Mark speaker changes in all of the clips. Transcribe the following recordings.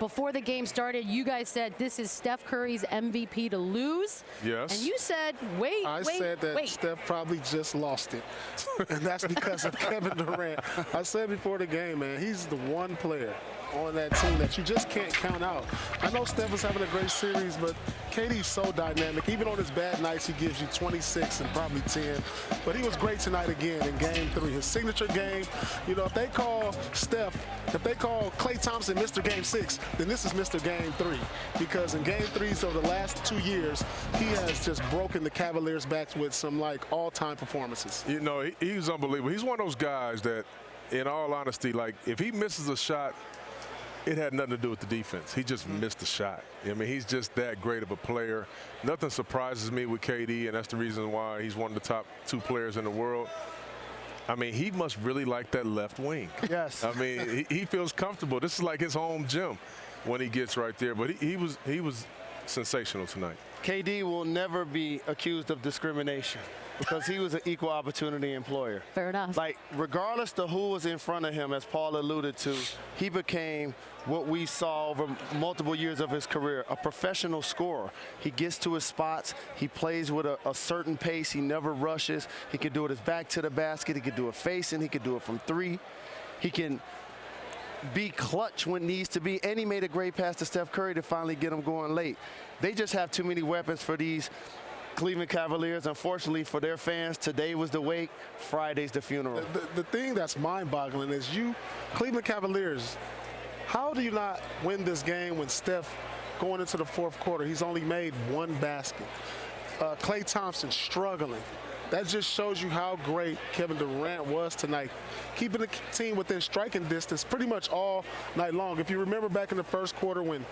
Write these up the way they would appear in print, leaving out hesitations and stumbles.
Speaker 1: before the game started, you guys said this is Steph Curry's MVP to lose.
Speaker 2: Yes.
Speaker 1: And you said, wait,
Speaker 3: I said that Steph probably just lost it. And that's because of Kevin Durant. I said before the game, man, he's the one player on that team that you just can't count out. I know Steph is having a great series, but KD's so dynamic. Even on his bad nights, he gives you 26 and probably 10. But he was great tonight again in Game 3. His signature game, you know, if they call Steph, if they call Klay Thompson Mr. Game 6, then this is Mr. Game 3. Because in Game 3s over the last 2 years, he has just broken the Cavaliers' backs with some, like, all-time performances.
Speaker 2: You know, he was unbelievable. He's one of those guys that, in all honesty, like, if he misses a shot, it had nothing to do with the defense. He just missed the shot. I mean, he's just that great of a player. Nothing surprises me with KD, and that's the reason why he's one of the top 2 players in the world. I mean, he must really like that left wing.
Speaker 4: Yes.
Speaker 2: I mean, he feels comfortable. This is like his home gym when he gets right there. But he was sensational tonight.
Speaker 4: KD will never be accused of discrimination because he was an equal opportunity employer.
Speaker 1: Fair enough.
Speaker 4: Like, regardless of who was in front of him, as Paul alluded to, he became what we saw over multiple years of his career, a professional scorer. He gets to his spots. He plays with a certain pace. He never rushes. He can do it his back to the basket. He can do it facing. He can do it from 3. He can be clutch when needs to be, and he made a great pass to Steph Curry to finally get him going late. They just have too many weapons for these Cleveland Cavaliers. Unfortunately for their fans, today was the wake, Friday's the funeral.
Speaker 3: The thing that's mind-boggling is Cleveland Cavaliers, how do you not win this game when Steph, going into the 4th quarter, he's only made 1 basket? Klay Thompson struggling. That just shows you how great Kevin Durant was tonight, keeping the team within striking distance pretty much all night long. If you remember back in the 1st quarter when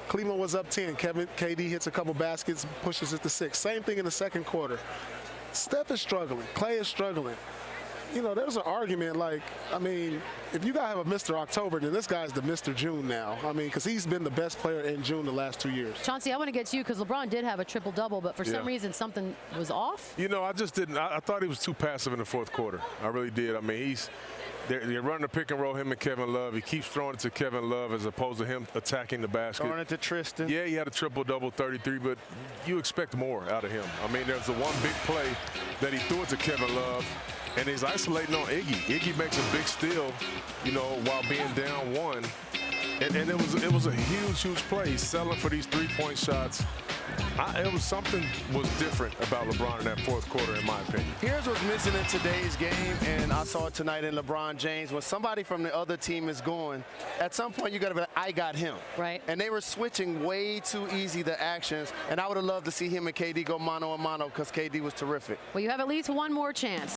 Speaker 3: Cleveland was up 10, KD hits a couple baskets, pushes it to 6. Same thing in the 2nd quarter. Steph is struggling. Klay is struggling. You know, there's an argument like, I mean, if you got to have a Mr. October, then this guy's the Mr. June now. I mean, because he's been the best player in June the last 2 yeyears.
Speaker 1: Chauncey, I want to get to you because LeBron did have a triple-double, but for some reason something was off.
Speaker 2: You know, I just didn't. I thought he was too passive in the 4th quarter. I really did. I mean, they're running the pick and roll, him and Kevin Love. He keeps throwing it to Kevin Love as opposed to him attacking the basket.
Speaker 4: Throwing it to Tristan.
Speaker 2: Yeah, he had a triple-double, 33, but you expect more out of him. I mean, there's the one big play that he threw it to Kevin Love, and he's isolating on Iggy. Iggy makes a big steal, you know, while being down 1. And it was a huge play. He's selling for these 3-point shots. Something was different about LeBron in that 4th quarter, in my opinion.
Speaker 4: Here's what's missing in today's game, and I saw it tonight in LeBron James. When somebody from the other team is going, at some point you got to be like, I got him.
Speaker 1: Right.
Speaker 4: And they were switching way too easy the actions, and I would have loved to see him and KD go mano a mano because KD was terrific.
Speaker 1: Well, you have at least one more chance.